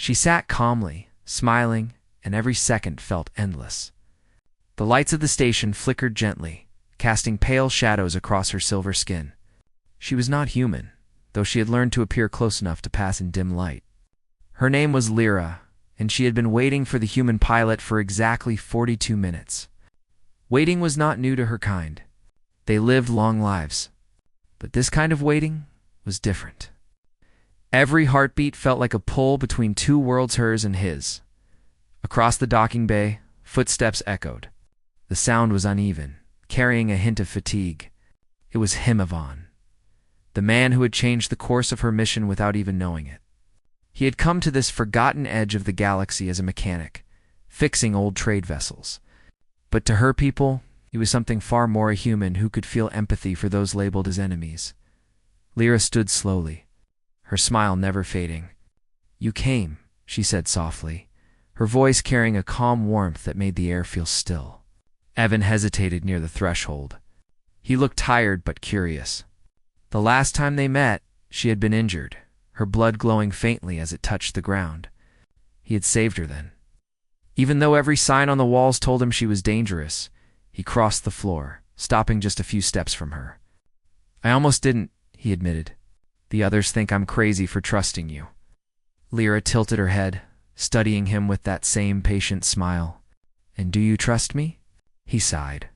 She sat calmly, smiling, and every second felt endless. The lights of the station flickered gently, casting pale shadows across her silver skin. She was not human, though she had learned to appear close enough to pass in dim light. Her name was Lyra, and she had been waiting for the human pilot for exactly 42 minutes. Waiting was not new to her kind. They lived long lives. But this kind of waiting was different. Every heartbeat felt like a pull between two worlds, hers and his. Across the docking bay, footsteps echoed. The sound was uneven, carrying a hint of fatigue. It was Himavon, the man who had changed the course of her mission without even knowing it. He had come to this forgotten edge of the galaxy as a mechanic, fixing old trade vessels. But to her people, he was something far more, a human who could feel empathy for those labeled as enemies. Lyra stood slowly, her smile never fading. "You came," she said softly, her voice carrying a calm warmth that made the air feel still. Evan hesitated near the threshold. He looked tired but curious. The last time they met, she had been injured, her blood glowing faintly as it touched the ground. He had saved her then. Even though every sign on the walls told him she was dangerous, he crossed the floor, stopping just a few steps from her. "I almost didn't," he admitted. "The others think I'm crazy for trusting you." Lyra tilted her head, studying him with that same patient smile. "And do you trust me?" He sighed.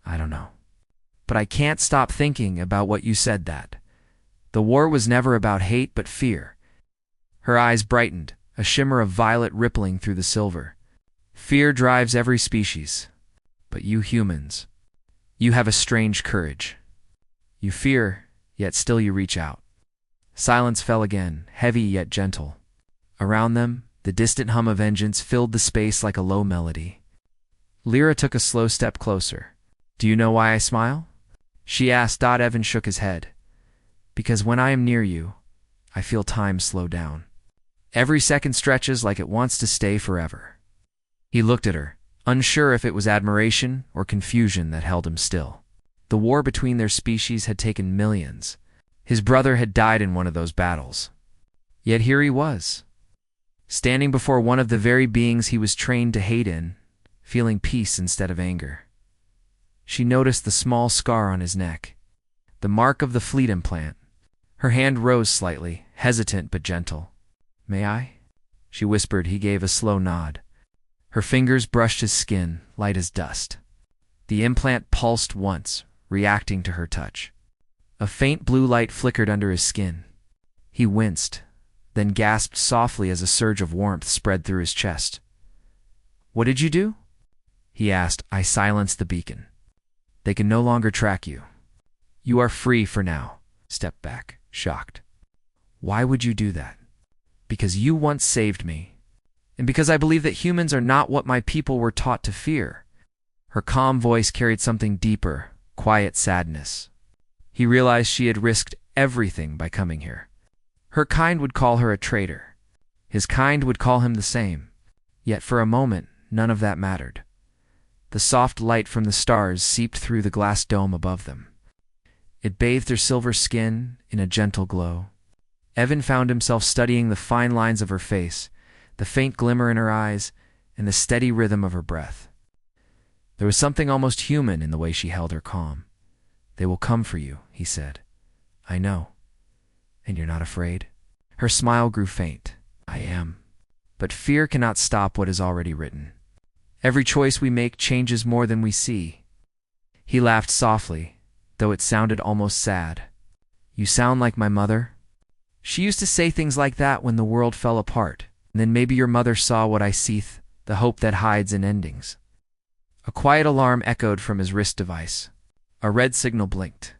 "I don't know. But I can't stop thinking about what you said that. The war was never about hate but fear." Her eyes brightened, a shimmer of violet rippling through the silver. "Fear drives every species. But you humans, you have a strange courage. You fear, yet still you reach out." Silence fell again, heavy yet gentle. Around them, the distant hum of engines filled the space like a low melody. Lyra took a slow step closer. "Do you know why I smile?" she asked. Evan shook his head. "Because when I am near you, I feel time slow down. Every second stretches like it wants to stay forever." He looked at her, unsure if it was admiration or confusion that held him still. The war between their species had taken millions. His brother had died in one of those battles. Yet here he was, standing before one of the very beings he was trained to hate in, feeling peace instead of anger. She noticed the small scar on his neck, the mark of the fleet implant. Her hand rose slightly, hesitant but gentle. "May I?" she whispered. He gave a slow nod. Her fingers brushed his skin, light as dust. The implant pulsed once, reacting to her touch. A faint blue light flickered under his skin. He winced, then gasped softly as a surge of warmth spread through his chest. "What did you do?" he asked. "I silenced the beacon. They can no longer track you. You are free for now." Stepped back, shocked. "Why would you do that?" "Because you once saved me, and because I believe that humans are not what my people were taught to fear." Her calm voice carried something deeper, quiet sadness. He realized she had risked everything by coming here. Her kind would call her a traitor. His kind would call him the same. Yet for a moment, none of that mattered. The soft light from the stars seeped through the glass dome above them. It bathed her silver skin in a gentle glow. Evan found himself studying the fine lines of her face, the faint glimmer in her eyes, and the steady rhythm of her breath. There was something almost human in the way she held her calm. "They will come for you," he said. "I know. And you're not afraid?" Her smile grew faint. "I am. But fear cannot stop what is already written. Every choice we make changes more than we see." He laughed softly, though it sounded almost sad. "You sound like my mother. She used to say things like that when the world fell apart. And then maybe your mother saw what I see, the hope that hides in endings." A quiet alarm echoed from his wrist device. A red signal blinked.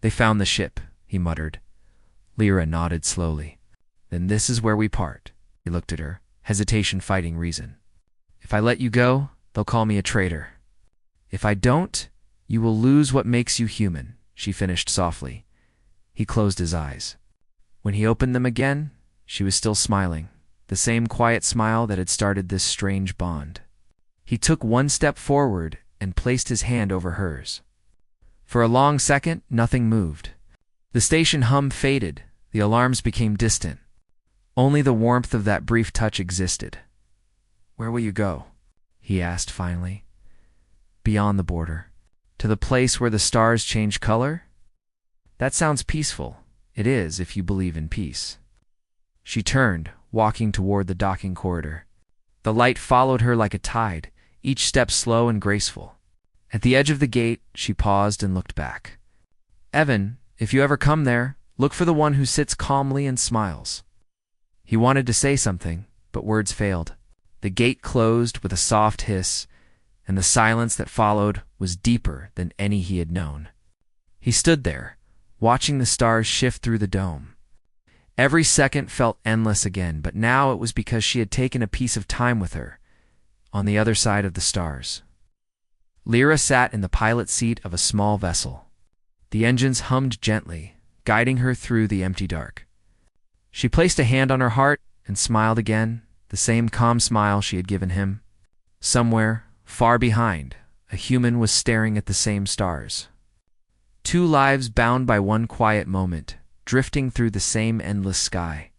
"They found the ship," he muttered. Lyra nodded slowly. "Then this is where we part." He looked at her, hesitation fighting reason. "If I let you go, they'll call me a traitor. If I don't, you will lose what makes you human," she finished softly. He closed his eyes. When he opened them again, she was still smiling, the same quiet smile that had started this strange bond. He took one step forward and placed his hand over hers. For a long second, nothing moved. The station hum faded, the alarms became distant. Only the warmth of that brief touch existed. "Where will you go?" he asked finally. "Beyond the border. To the place where the stars change color?" "That sounds peaceful." "It is, if you believe in peace." She turned, walking toward the docking corridor. The light followed her like a tide, each step slow and graceful. At the edge of the gate, she paused and looked back. "Evan, if you ever come there, look for the one who sits calmly and smiles." He wanted to say something, but words failed. The gate closed with a soft hiss, and the silence that followed was deeper than any he had known. He stood there, watching the stars shift through the dome. Every second felt endless again, but now it was because she had taken a piece of time with her, on the other side of the stars. Lyra sat in the pilot seat of a small vessel. The engines hummed gently, guiding her through the empty dark. She placed a hand on her heart and smiled again, the same calm smile she had given him. Somewhere, far behind, a human was staring at the same stars. Two lives bound by one quiet moment, drifting through the same endless sky.